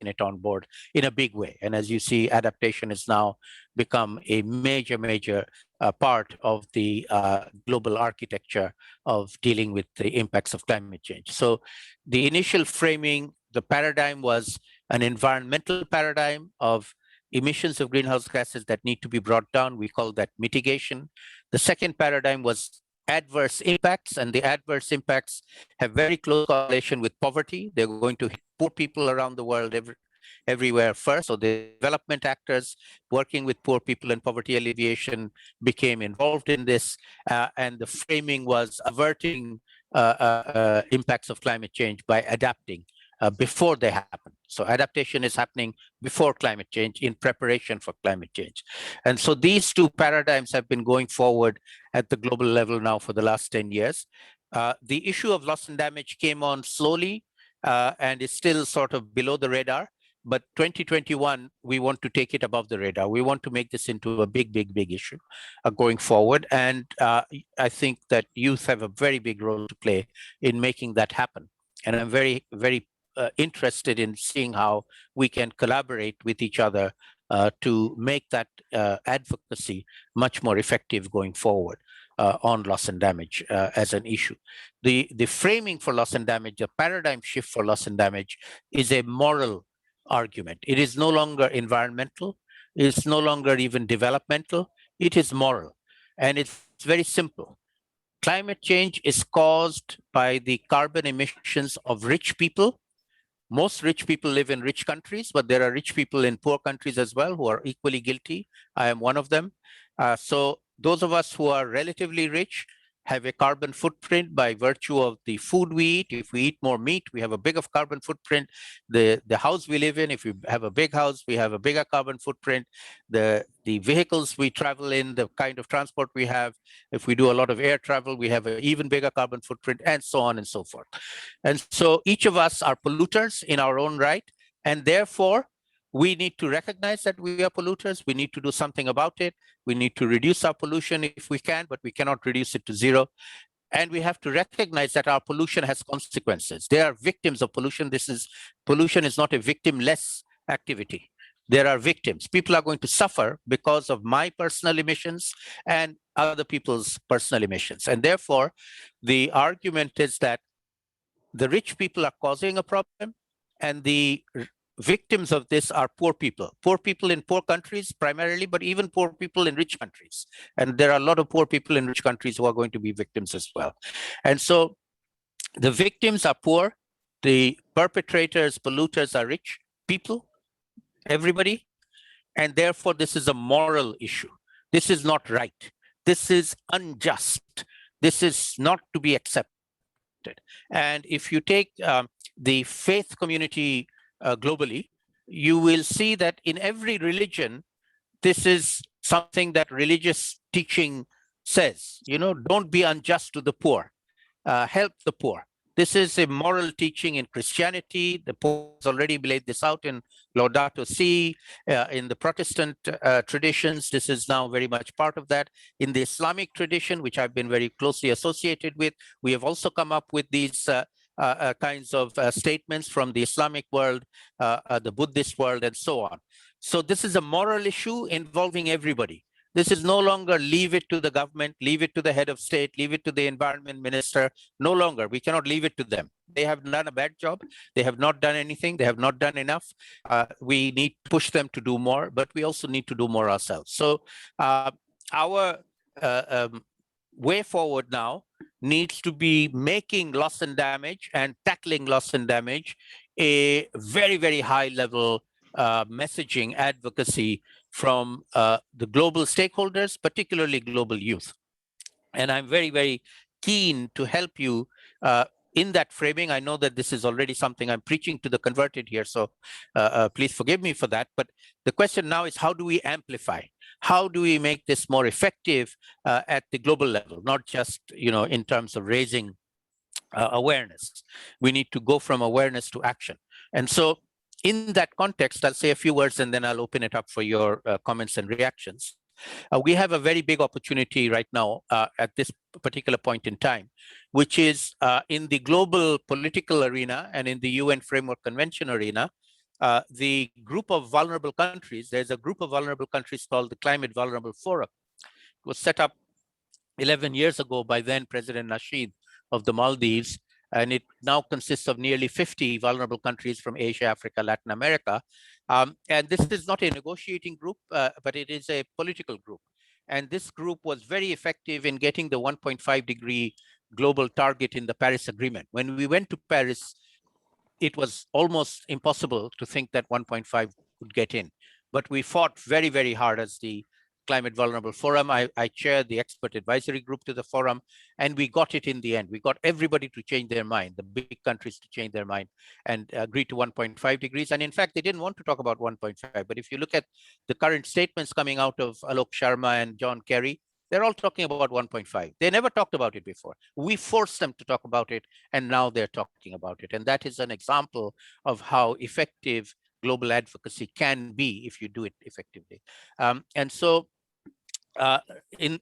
it on board in a big way. And as you see, adaptation has now become a major part of the global architecture of dealing with the impacts of climate change. So the initial framing, the paradigm was an environmental paradigm of emissions of greenhouse gases that need to be brought down. We call that mitigation. The second paradigm was adverse impacts, and the adverse impacts have very close correlation with poverty. They're going to hit poor people around the world everywhere first. So the development actors working with poor people and poverty alleviation became involved in this, and the framing was averting impacts of climate change by adapting before they happen. So adaptation is happening before climate change, in preparation for climate change. And so these two paradigms have been going forward at the global level now for the last 10 years. The issue of loss and damage came on slowly and is still sort of below the radar. But 2021, we want to take it above the radar. We want to make this into a big issue going forward. And I think that youth have a very big role to play in making that happen. And I'm very interested in seeing how we can collaborate with each other to make that advocacy much more effective going forward on loss and damage as an issue. The framing for loss and damage, the paradigm shift for loss and damage, is a moral argument. It is no longer environmental. It's no longer even developmental. It is moral. And it's very simple. Climate change is caused by the carbon emissions of rich people. Most rich people live in rich countries, but there are rich people in poor countries as well who are equally guilty. I am one of them. So those of us who are relatively rich have a carbon footprint by virtue of the food we eat. If we eat more meat, we have a bigger carbon footprint. The house we live in, if we have a big house, we have a bigger carbon footprint. The vehicles we travel in, the kind of transport we have, if we do a lot of air travel, we have an even bigger carbon footprint, and so on and so forth. And so each of us are polluters in our own right, and therefore we need to recognize that we are polluters. We need to do something about it. We need to reduce our pollution if we can, but we cannot reduce it to zero. And we have to recognize that our pollution has consequences. They are victims of pollution. Pollution is not a victimless activity. There are victims. People are going to suffer because of my personal emissions and other people's personal emissions. And therefore, the argument is that the rich people are causing a problem, and the victims of this are poor people in poor countries primarily, but even poor people in rich countries. And there are a lot of poor people in rich countries who are going to be victims as well. And so the victims are poor, the perpetrators, polluters are rich people, everybody. And therefore, this is a moral issue. This is not right. This is unjust. This is not to be accepted. And if you take the faith community globally, you will see that in every religion, this is something that religious teaching says, don't be unjust to the poor, help the poor. This is a moral teaching in Christianity. The Pope has already laid this out in Laudato Si. In the Protestant traditions, this is now very much part of that. In the Islamic tradition, which I've been very closely associated with, we have also come up with these kinds of statements from the Islamic world, the Buddhist world, and so on. So this is a moral issue involving everybody. This is no longer leave it to the government, leave it to the head of state, leave it to the environment minister. No longer. We cannot leave it to them. They have done a bad job. They have not done anything. They have not done enough. We need to push them to do more, but we also need to do more ourselves. So our way forward now needs to be making loss and damage and tackling loss and damage a very high level messaging advocacy from the global stakeholders, particularly global youth. And I'm very keen to help you in that framing. I know that this is already something I'm preaching to the converted here, so please forgive me for that. But the question now is, how do we amplify? How do we make this more effective at the global level, not just in terms of raising awareness? We need to go from awareness to action. And so in that context, I'll say a few words and then I'll open it up for your comments and reactions. We have a very big opportunity right now at this particular point in time, which is in the global political arena and in the UN Framework Convention arena. the group of vulnerable countries, there's a group of vulnerable countries called the Climate Vulnerable Forum. It was set up 11 years ago by then President Nasheed of the Maldives, and it now consists of nearly 50 vulnerable countries from Asia, Africa, Latin America. And this is not a negotiating group, but it is a political group. And this group was very effective in getting the 1.5-degree global target in the Paris Agreement. When we went to Paris, it was almost impossible to think that 1.5 could get in. But we fought very, very hard as the Climate Vulnerable Forum. I chaired the expert advisory group to the forum, and we got it in the end. We got everybody to change their mind, the big countries to change their mind and agree to 1.5 degrees. And in fact, they didn't want to talk about 1.5. But if you look at the current statements coming out of Alok Sharma and John Kerry, they're all talking about 1.5. They never talked about it before. We forced them to talk about it, and now they're talking about it. And that is an example of how effective global advocacy can be if you do it effectively. And so uh,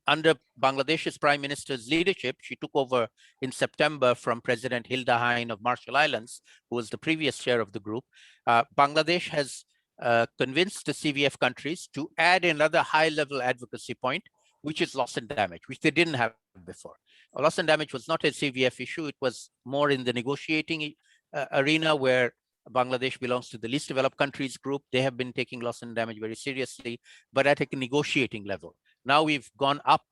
under Bangladesh's prime minister's leadership, she took over in September from President Hilda Hine of Marshall Islands, who was the previous chair of the group. Bangladesh has convinced the CVF countries to add another high-level advocacy point, which is loss and damage, which they didn't have before. Loss and damage was not a CVF issue. It was more in the negotiating arena where Bangladesh belongs to the least developed countries group. They have been taking loss and damage very seriously, but at a negotiating level. Now we've gone up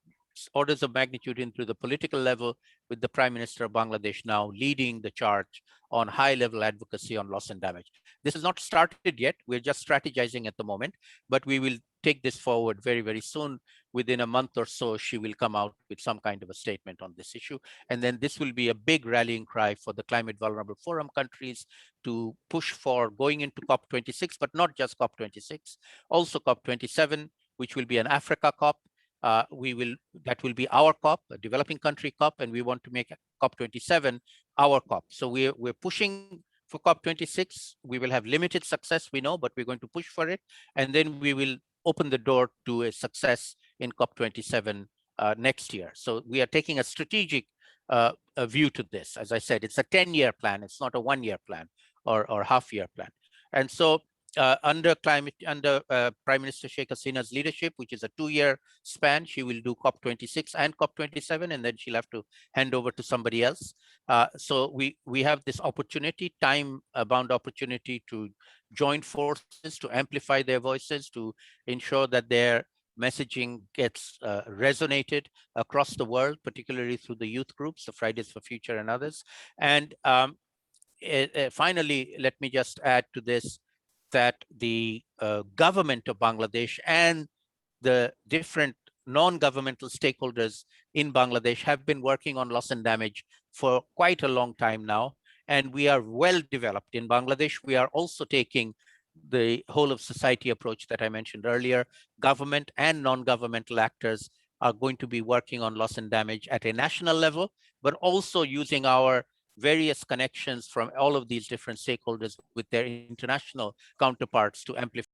orders of magnitude into the political level with the Prime Minister of Bangladesh now leading the charge on high-level advocacy on loss and damage. This is not started yet. We're just strategizing at the moment, but we will take this forward very, very soon. Within a month or so, she will come out with some kind of a statement on this issue. And then this will be a big rallying cry for the Climate Vulnerable Forum countries to push for going into COP26, but not just COP26, also COP27, which will be an Africa COP. That will be our COP, a developing country COP, and we want to make COP27 our COP. So we're pushing for COP26. We will have limited success, we know, but we're going to push for it. And then we will open the door to a success in COP27 next year. So we are taking a strategic a view to this. As I said, it's a 10-year plan. It's not a 1-year plan or half-year plan. And so under Prime Minister Sheikh Hasina's leadership, which is a 2-year span, she will do COP26 and COP27, and then she'll have to hand over to somebody else. So we have this opportunity, time-bound opportunity to join forces, to amplify their voices, to ensure that their messaging gets resonated across the world, particularly through the youth groups, the Fridays for Future and others. And finally, let me just add to this that the government of Bangladesh and the different non-governmental stakeholders in Bangladesh have been working on loss and damage for quite a long time now. And we are well developed in Bangladesh. We are also taking the whole of society approach that I mentioned earlier. Government and non-governmental actors are going to be working on loss and damage at a national level, but also using our various connections from all of these different stakeholders with their international counterparts to amplify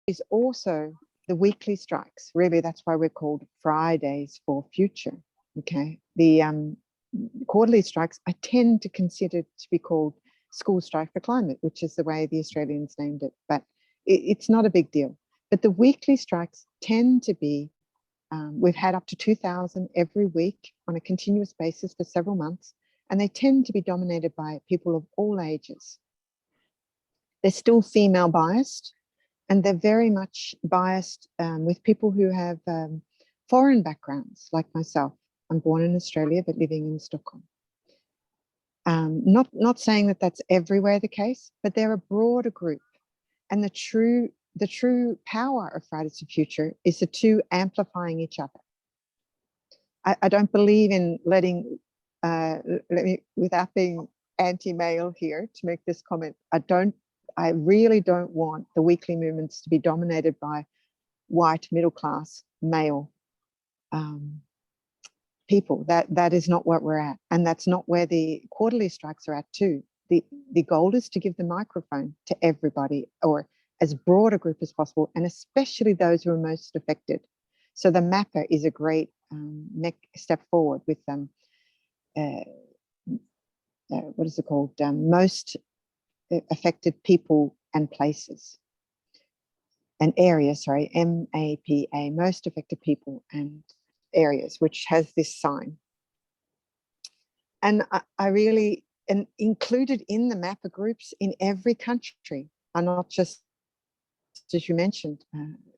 is also the weekly strikes. Really, that's why we're called Fridays for Future. Okay, the quarterly strikes I tend to consider to be called School Strike for Climate, which is the way the Australians named it, but it's not a big deal. But the weekly strikes tend to be, we've had up to 2,000 every week on a continuous basis for several months, and they tend to be dominated by people of all ages. They're still female biased, and they're very much biased with people who have foreign backgrounds, like myself. I'm born in Australia, but living in Stockholm. Not saying that that's everywhere the case, but they're a broader group. And the true power of Fridays for Future is the two amplifying each other. I don't believe in letting, without being anti-male here to make this comment, I really don't want the weekly movements to be dominated by white, middle-class, male people. That is not what we're at. And that's not where the quarterly strikes are at too. The goal is to give the microphone to everybody, or as broad a group as possible, and especially those who are most affected. So the mapper is a great next step forward with them. What is it called? Most affected people and places and areas, sorry, MAPA, most affected people and areas, which has this sign. And I really, and included in the mapper groups in every country are not just, as you mentioned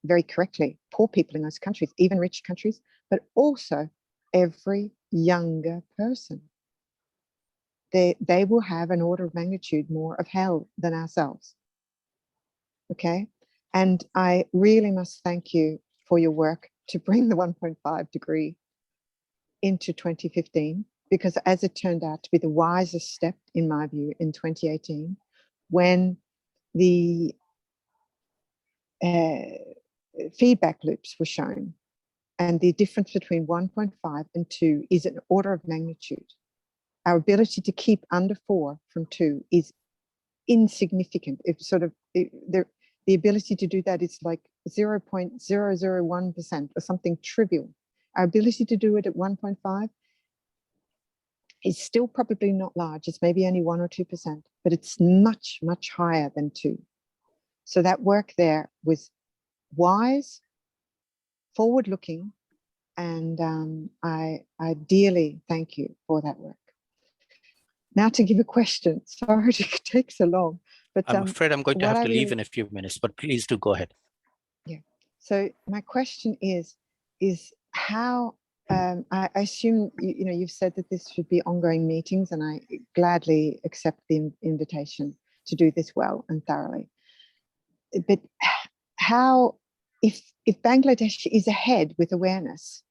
very correctly, poor people in those countries, even rich countries, but also every younger person. They will have an order of magnitude more of hell than ourselves. Okay. And I really must thank you for your work to bring the 1.5 degree into 2015, because as it turned out to be the wisest step, in my view, in 2018, when the feedback loops were shown, and the difference between 1.5 and 2 is an order of magnitude. Our ability to keep under 4 from 2 is insignificant. It's sort of, the ability to do that is like 0.001% or something trivial. Our ability to do it at 1.5 is still probably not large. It's maybe only 1 or 2%, but it's much, much higher than 2. So that work there was wise, forward-looking, and I dearly thank you for that work. Now to give a question. Sorry to take so long, but I'm afraid I'm going to have to leave in a few minutes, but please do go ahead. Yeah. So my question is how, I assume, you've said that this should be ongoing meetings, and I gladly accept the invitation to do this well and thoroughly. But how, if Bangladesh is ahead with awareness,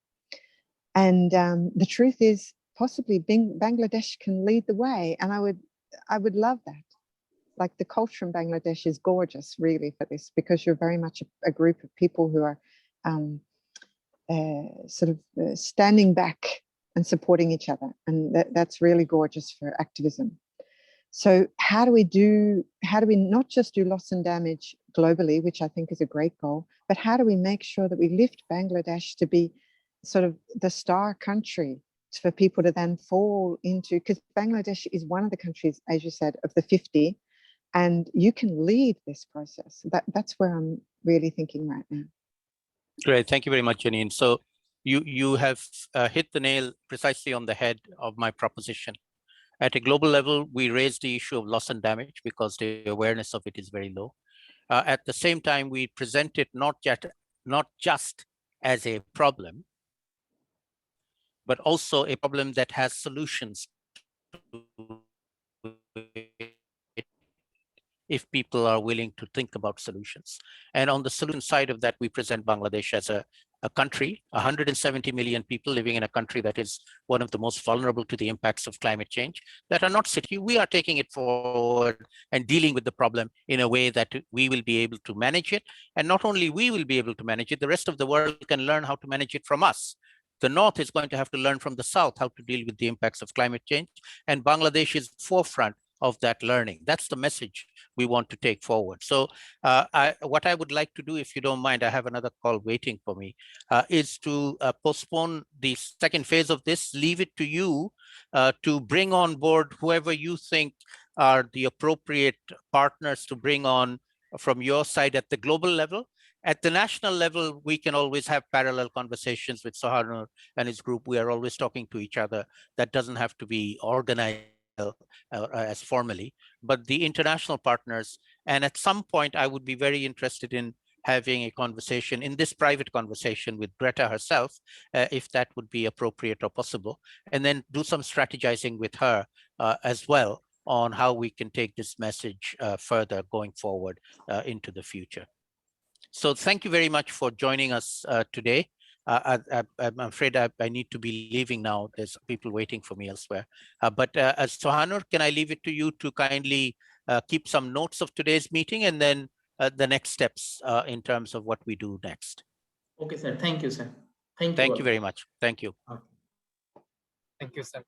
and the truth is possibly Bangladesh can lead the way, and I would love that. Like, the culture in Bangladesh is gorgeous, really, for this, because you're very much a group of people who are standing back and supporting each other, and that's really gorgeous for activism. So how do we not just do loss and damage globally, which I think is a great goal, but how do we make sure that we lift Bangladesh to be sort of the star country for people to then fall into, because Bangladesh is one of the countries, as you said, of the 50, and you can lead this process. That's where I'm really thinking right now. Great, thank you very much, Janine. So you have hit the nail precisely on the head of my proposition. At a global level, we raise the issue of loss and damage because the awareness of it is very low. At the same time, we present it not just as a problem, but also a problem that has solutions if people are willing to think about solutions. And on the solution side of that, we present Bangladesh as a country, 170 million people living in a country that is one of the most vulnerable to the impacts of climate change, that are not city. We are taking it forward and dealing with the problem in a way that we will be able to manage it. And not only we will be able to manage it, the rest of the world can learn how to manage it from us. The North is going to have to learn from the South how to deal with the impacts of climate change. And Bangladesh is forefront of that learning. That's the message we want to take forward. So what I would like to do, if you don't mind, I have another call waiting for me, is to postpone the second phase of this, leave it to you to bring on board whoever you think are the appropriate partners to bring on from your side at the global level. At the national level, we can always have parallel conversations with Sohanur and his group. We are always talking to each other. That doesn't have to be organized as formally, but the international partners. And at some point, I would be very interested in having a conversation, in this private conversation with Greta herself, if that would be appropriate or possible, and then do some strategizing with her as well on how we can take this message further going forward into the future. So thank you very much for joining us today. I'm afraid I need to be leaving now. There's people waiting for me elsewhere. But as Sohanur, can I leave it to you to kindly keep some notes of today's meeting and then the next steps in terms of what we do next? Okay, sir. Thank you, sir. Thank you. Thank you very much. Thank you. Okay. Thank you, sir.